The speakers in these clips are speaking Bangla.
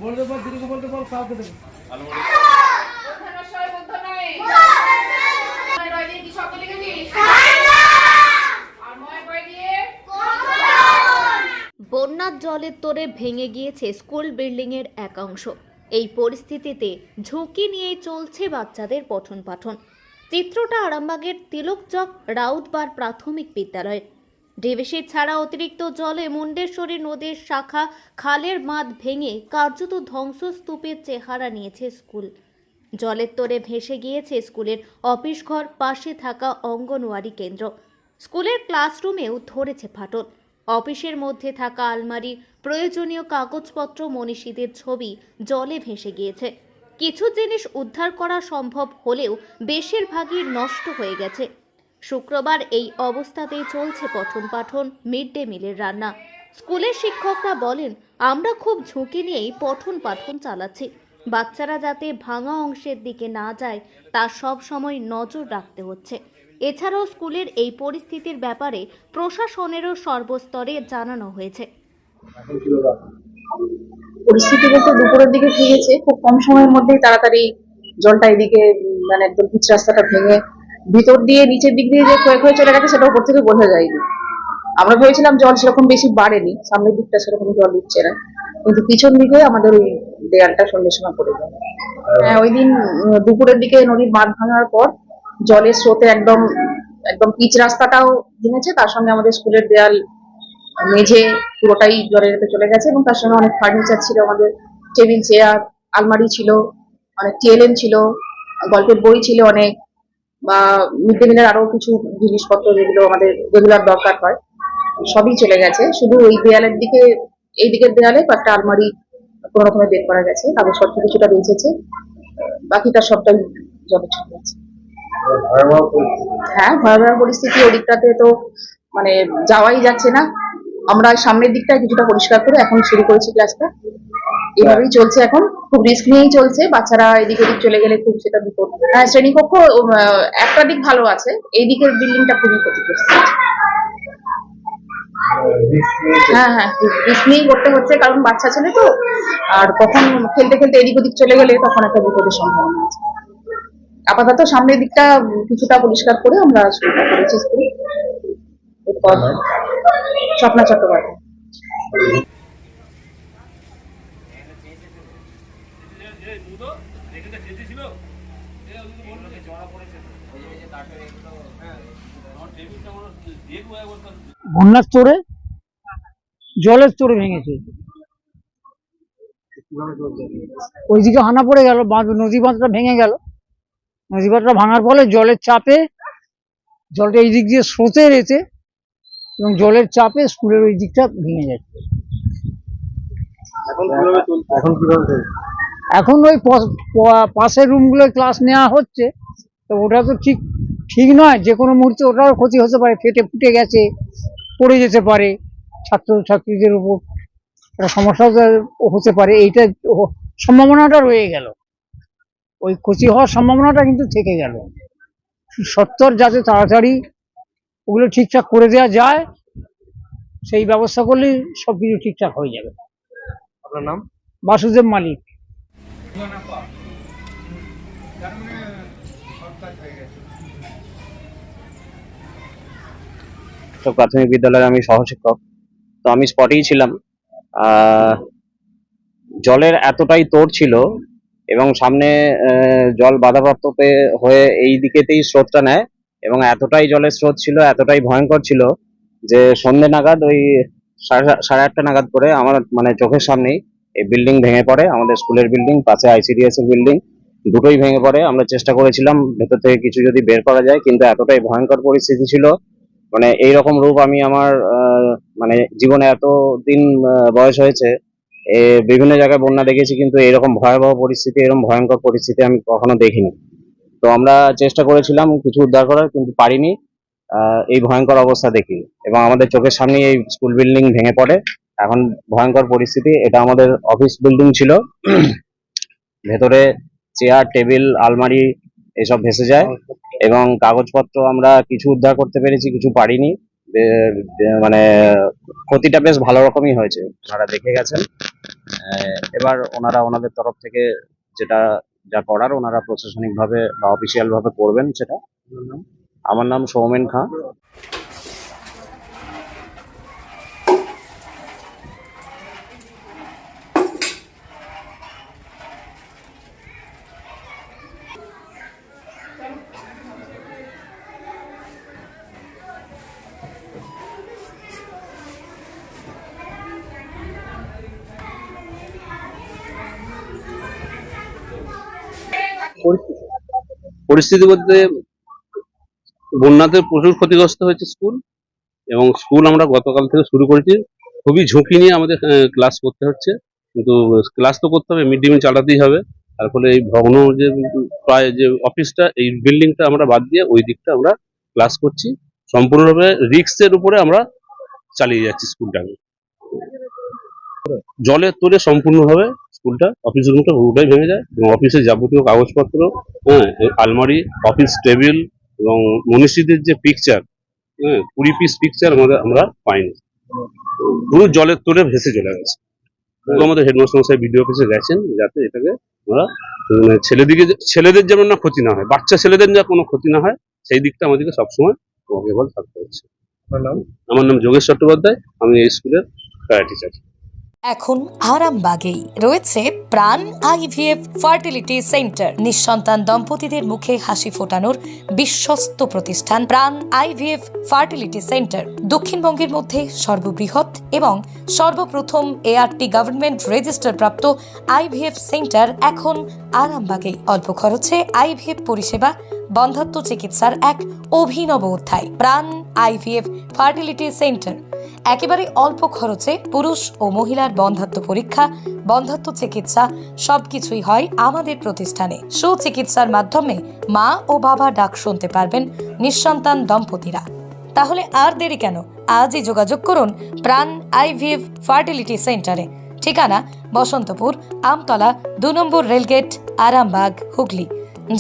বলতে বল, দিদিকে বলতে বল, কাউকে দেবো। বন্যার জলের তোড়ে ভেঙে গিয়েছে স্কুল বিল্ডিংয়ের এক অংশ। এই পরিস্থিতিতে ঝুঁকি নিয়েই চলছে বাচ্চাদের পঠন পাঠন। চিত্রটা আরামবাগের তিলকচক রাউতবার প্রাথমিক বিদ্যালয়ের। ডিভিসি ছাড়া অতিরিক্ত জলে মুন্ডেশ্বরী নদীর শাখা খালের বাঁধ ভেঙে কার্যত ধ্বংসস্তূপের চেহারা নিয়েছে স্কুল। জলের তোড়ে ভেসে গিয়েছে স্কুলের অফিস ঘর, পাশে থাকা অঙ্গনওয়াড়ি কেন্দ্র। স্কুলের ক্লাসরুমেও ধরেছে ফাটল। অফিসের মধ্যে থাকা আলমারি, প্রয়োজনীয় কাগজপত্র, মনীষীদের ছবি জলে ভেসে গিয়েছে। কিছু জিনিস উদ্ধার করা সম্ভব হলেও বেশিরভাগই নষ্ট হয়ে গেছে। শুক্রবার এই অবস্থাতেই চলছে পঠন পাঠন, মিড ডে মিলের রান্না। স্কুলের শিক্ষকরা বলেন, আমরা খুব ঝুঁকি নিয়েই পঠন পাঠন চালাচ্ছি। বাচ্চারা যাতে ভাঙা অংশের দিকে না যায় তা সব সময় নজর রাখতে হচ্ছে। এছাড়াও স্কুলের এই পরিস্থিতির ব্যাপারে প্রশাসনেরও সর্বস্তরে জানানো হয়েছে। পরিস্থিতি বলতে দুপুরের দিকে ভেঙেছে, খুব কম সময়ের মধ্যেই তাড়াতাড়ি জলটা এদিকে মানে একদম পিচ রাস্তাটা ভেঙে ভিতর দিয়ে নিচের দিক দিয়ে যে ক্ষয়ে ক্ষয়ে চলে গেছে সেটা উপর থেকে বোঝা যায়নি। আমরা ভেবেছিলাম জল সেরকম বেশি বাড়েনি, সামনের দিকটা সেরকম জল উঠছে না, কিন্তু পিছন দিকে আমাদের ওই দেয়ালটা সন্ধ্যের সময় পড়ে যায়। হ্যাঁ, ওই দিন দুপুরের দিকে নদীর বাঁধ ভাঙার পর জলের স্রোতে একদম একদম পিচ রাস্তাটাও ভেঙেছে, তার সঙ্গে আমাদের স্কুলের দেয়াল, মেঝে পুরোটাই জলের ভেতরে চলে গেছে। এবং তার সঙ্গে অনেক ফার্নিচার ছিল, আমাদের টেবিল, চেয়ার, আলমারি ছিল, অনেক টিএলএম ছিল, গল্পের বই ছিল অনেক, বা মিড ডে মিলের আরো কিছু জিনিসপত্র যেগুলো আমাদের রেগুলার দরকার হয় সবই চলে গেছে। শুধু ওই দেয়ালের দিকে, এই দিকের দেয়ালে কয়েকটা আলমারি কোনো রকমে বের করা গেছে, কাগজপত্র কিছুটা বেঁচেছে, বাকিটা সবটাই জলে চলে গেছে। হ্যাঁ, ভয়াবহ পরিস্থিতি। ওদিকটাতে তো মানে যাওয়াই যাচ্ছে না। আমরা সামনের দিকটা কিছুটা পরিষ্কার করে এখন শুরু করেছি ক্লাসটা, এভাবেই চলছে। এখন খুব রিস্ক নিয়েই চলছে, বাচ্চারা এদিক ওদিক চলে গেলে খুব সেটা বিপদ। হ্যাঁ, শ্রেণীকক্ষ একটা দিক ভালো আছে, এই দিকের বিল্ডিংটা খুবই ক্ষতিগ্রস্ত। হ্যাঁ হ্যাঁ, রিস্ক নিয়েই করতে হচ্ছে, কারণ বাচ্চা ছেলে তো, আর কখন খেলতে খেলতে এদিক ওদিক চলে গেলে তখন একটা বিপদের সম্ভাবনা আছে। আপাতত সামনের দিকটা কিছুটা পরিষ্কার করে আমরা শুরুটা করেছি স্কুল। এরপর স্বপ্না চট্টোপাধ্যায়। বন্যার তোড়ে জলের তোড়ে ভেঙেছে, ওইদিকে হানা পড়ে গেল, নদী বাঁধটা ভেঙে গেল। নদী বাঁধটা ভাঙার ফলে জলের চাপে জলটা এই দিক দিয়ে স্রোতের এতে এবং জলের চাপে স্কুলের ওই দিকটা ভেঙে যাচ্ছে। এখন ওই পাশের রুমগুলোয় ক্লাস নেওয়া হচ্ছে, তো ওটা তো ঠিক নয়, যে কোনো মুহূর্তে ওটারও ক্ষতি হতে পারে, ফেটে ফুটে গেছে, পড়ে যেতে পারে, ছাত্রছাত্রীদের উপর একটা সমস্যা হতে পারে। এইটা সম্ভাবনাটা রয়ে গেল, ওই ক্ষতি হওয়ার সম্ভাবনাটা কিন্তু থেকে গেল। সত্তর যাতে তাড়াতাড়ি ওগুলো ঠিকঠাক করে দেওয়া যায়, সেই ব্যবস্থা করলেই সবকিছু ঠিকঠাক হয়ে যাবে। আপনার নাম? বাসুদেব মালিক। তো প্রাথমিক বিদ্যালয়ে আমি সহশিক্ষক, তো আমি স্পটেই ছিলাম। জলের এতটাই তোড় ছিল এবং সামনে জল বাধাপ্রাপ্ত হয়ে এই দিকেতেই স্রোতটা নেয়, এবং এতটাই জলের স্রোত ছিল, এতটাই ভয়ঙ্কর ছিল যে সন্ধ্যে নাগাদ, ওই সাড়ে আটটা নাগাদ করে আমার মানে চোখের সামনেই এই বিল্ডিং ভেঙে পড়ে। আমাদের স্কুলের বিল্ডিং, পাশে আইসিডিএস এর বিল্ডিং, দুটোই ভেঙে পড়ে। আমরা চেষ্টা করেছিলাম ভেতর থেকে কিছু যদি বের করা যায়, কিন্তু এতটাই ভয়ঙ্কর পরিস্থিতি ছিল, মানে এইরকম রূপ আমি আমার মানে জীবনে এত দিন বয়স হয়েছে, বিভিন্ন জায়গায় বন্যা দেখেছি, কিন্তু এরকম ভয়াবহ পরিস্থিতি, এরকম ভয়ঙ্কর পরিস্থিতি আমি কখনো দেখিনি। তো আমরা চেষ্টা করেছিলাম কিছু উদ্ধার করার, কিন্তু পারিনি এই ভয়ঙ্কর অবস্থা দেখি, এবং আমাদের চোখের সামনে এই স্কুল বিল্ডিং ভেঙে পড়ে। এখন ভয়ঙ্কর পরিস্থিতি। এটা আমাদের অফিস বিল্ডিং ছিল, ভেতরে চেয়ার, টেবিল, আলমারি এসব ভেসে যায়, এবং কাগজপত্র আমরা কিছু উদ্ধার করতে পেরেছি, কিছু পারিনি। মানে ক্ষতিটা বেশ ভালো রকমই হয়েছে, আপনারা দেখে গেছেন। এবার ওনারা ওনাদের তরফ থেকে যেটা যা করার ওনারা প্রশাসনিক ভাবে বা অফিসিয়াল ভাবে করবেন সেটা। আমার নাম সৌমেন খাঁ। পরিস্থিতি বলতে বন্যাতে প্রচুর ক্ষতিগ্রস্ত হয়েছে স্কুল, এবং স্কুল আমরা গতকাল থেকে শুরু করেছি। খুবই ঝুঁকি নিয়ে আমাদের ক্লাস করতে হচ্ছে, কিন্তু ক্লাস তো করতে হবে, মিড ডে মিল চালাতেই হবে। তার ফলে এই ভগ্ন যে প্রায় যে অফিসটা, এই বিল্ডিংটা আমরা বাদ দিয়ে ওই দিকটা আমরা ক্লাস করছি। সম্পূর্ণভাবে রিস্কের উপরে আমরা চালিয়ে যাচ্ছি স্কুলটাকে। জলের তোড়ে সম্পূর্ণভাবে স্কুলটা, অফিস রুমটা পুরোটাই ভেঙে যায়, এবং অফিসের যাবতীয় কাগজপত্র, আলমারি, অফিস টেবিল এবং মনীষীদের যে পিকচার, 20 পিস পিকচার আমরা পাইনি, পুরো জলের তোড়ে ভেসে চলে গেছে। পুরো আমাদের হেডমাস্টার মশাই ভিডিও অফিসে গেছেন, যাতে এটাকে আমরা ছেলেদের যেমন না ক্ষতি না হয়, বাচ্চা ছেলেদের যা কোনো ক্ষতি না হয়, সেই দিকটা আমাদেরকে সবসময় ওয়াকিবহাল থাকতে হচ্ছে। আমার নাম যোগেশ চট্টোপাধ্যায়, আমি এই স্কুলের প্রায় টিচার। এখন আরামবাগেই রয়েছে প্রাণ আইভিএফ ফার্টিলিটি সেন্টার। নিঃসন্তান দম্পতিদের মুখে হাসি ফোটানোর বিশ্বস্ত প্রতিষ্ঠান প্রাণ আইভিএফ ফার্টিলিটি সেন্টার দক্ষিণবঙ্গের মধ্যে সর্ববৃহৎ এবং সর্বপ্রথম এআরটি গভর্নমেন্ট রেজিস্টার প্রাপ্ত আইভিএফ সেন্টার এখন আরামবাগেই। অল্প খরচে আইভিএফ পরিষেবা, বন্ধ্যাত্ব চিকিৎসার এক অভিনব অধ্যায়। প্রাণ আইভিএফ ফার্টিলিটি সেন্টার একেবারে অল্প খরচে পুরুষ ও মহিলার বন্ধ্যাত্ব পরীক্ষা, বন্ধ্যাত্ব চিকিৎসা সবকিছুই হয় আমাদের প্রতিষ্ঠানে। সুচিকিৎসার মাধ্যমে মা ও বাবা ডাক শুনতে পারবেন নিঃসন্তান দম্পতিরা। তাহলে আর দেরি কেন, আজই যোগাযোগ করুন প্রাণ আইভিএফ ফার্টিলিটি সেন্টারে। ঠিকানা বসন্তপুর, আমতলা, 2 নম্বর রেলগেট, আরামবাগ, হুগলি।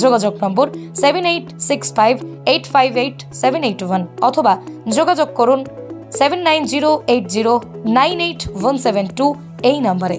যোগাযোগ নম্বর 7865858781 অথবা যোগাযোগ করুন 7908098172 এই নম্বরে।